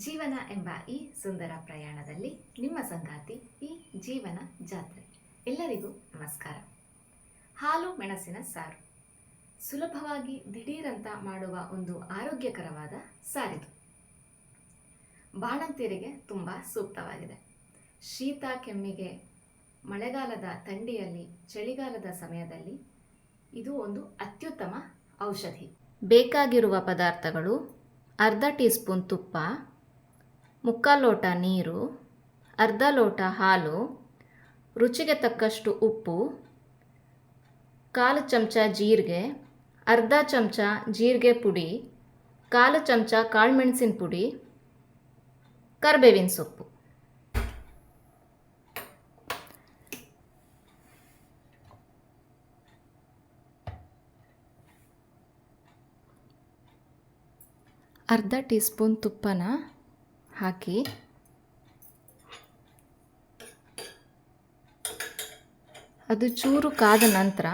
ಜೀವನ ಎಂಬ ಈ ಸುಂದರ ಪ್ರಯಾಣದಲ್ಲಿ ನಿಮ್ಮ ಸಂಗಾತಿ ಈ ಜೀವನ ಜಾತ್ರೆ. ಎಲ್ಲರಿಗೂ ನಮಸ್ಕಾರ. ಹಾಲು ಮೆಣಸಿನ ಸಾರು ಸುಲಭವಾಗಿ ದಿಢೀರಂತ ಮಾಡುವ ಒಂದು ಆರೋಗ್ಯಕರವಾದ ಸಾರಿದು. ಬಾಣಂತಿಯರಿಗೆ ತುಂಬ ಸೂಕ್ತವಾಗಿದೆ. ಶೀತ ಕೆಮ್ಮಿಗೆ, ಮಳೆಗಾಲದ ಥಂಡಿಯಲ್ಲಿ, ಚಳಿಗಾಲದ ಸಮಯದಲ್ಲಿ ಇದು ಒಂದು ಅತ್ಯುತ್ತಮ ಔಷಧಿ. ಬೇಕಾಗಿರುವ ಪದಾರ್ಥಗಳು: ಅರ್ಧ ಟೀ ಸ್ಪೂನ್ ತುಪ್ಪ, ಮುಕ್ಕಾಲು ಲೋಟ ನೀರು, ಅರ್ಧ ಲೋಟ ಹಾಲು, ರುಚಿಗೆ ತಕ್ಕಷ್ಟು ಉಪ್ಪು, ಕಾಲು ಚಮಚ ಜೀರಿಗೆ, ಅರ್ಧ ಚಮಚ ಜೀರಿಗೆ ಪುಡಿ, ಕಾಲು ಚಮಚ ಕಾಳುಮೆಣಸಿನ ಪುಡಿ, ಕರಿಬೇವಿನ ಸೊಪ್ಪು. ಅರ್ಧ ಟೀ ಸ್ಪೂನ್ ತುಪ್ಪನ ಹಾಕಿ ಅದು ಚೂರು ಕಾದ ನಂತರ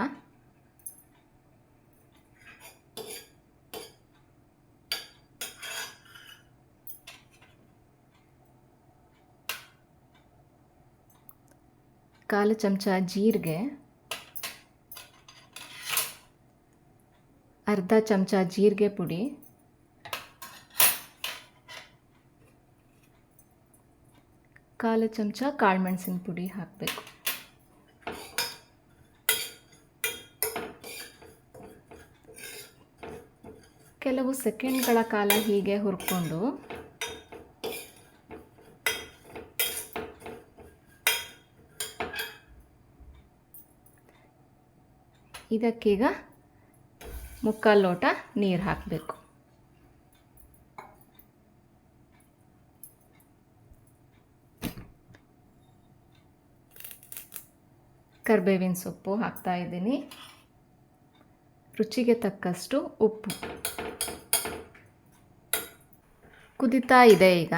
ಕಾಲು ಚಮಚ ಜೀರಿಗೆ, ಅರ್ಧ ಚಮಚ ಜೀರಿಗೆ ಪುಡಿ, ಕಾಲು ಚಮಚ ಕಾಳುಮೆಣಸಿನ ಪುಡಿ ಹಾಕಬೇಕು. ಕೆಲವು ಸೆಕೆಂಡ್ಗಳ ಕಾಲ ಹೀಗೆ ಹುರ್ಕೊಂಡು ಇದಕ್ಕೀಗ ಮುಕ್ಕಾಲು ಲೋಟ ನೀರು ಹಾಕಬೇಕು. ಕರಿಬೇವಿನ ಸೊಪ್ಪು ಹಾಕ್ತಾ ಇದ್ದೀನಿ. ರುಚಿಗೆ ತಕ್ಕಷ್ಟು ಉಪ್ಪು. ಕುದೀತಾ ಇದೆ. ಈಗ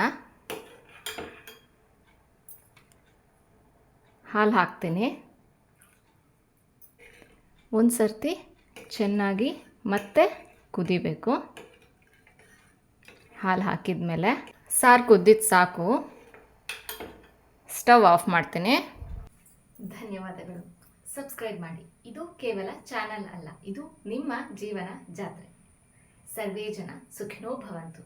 ಹಾಲು ಹಾಕ್ತೀನಿ. ಒಂದು ಸರ್ತಿ ಚೆನ್ನಾಗಿ ಮತ್ತೆ ಕುದಿಬೇಕು. ಹಾಲು ಹಾಕಿದ ಮೇಲೆ ಸಾರು ಕುದ್ದಿದ್ದು ಸಾಕು. ಸ್ಟವ್ ಆಫ್ ಮಾಡ್ತೀನಿ. ಧನ್ಯವಾದಗಳು. ಸಬ್ಸ್ಕ್ರೈಬ್ ಮಾಡಿ. ಇದು ಕೇವಲ ಚಾನಲ್ ಅಲ್ಲ, ಇದು ನಿಮ್ಮ ಜೀವನ ಜಾತ್ರೆ. ಸರ್ವೇ ಜನ ಸುಖಿನೋ ಭವಂತು.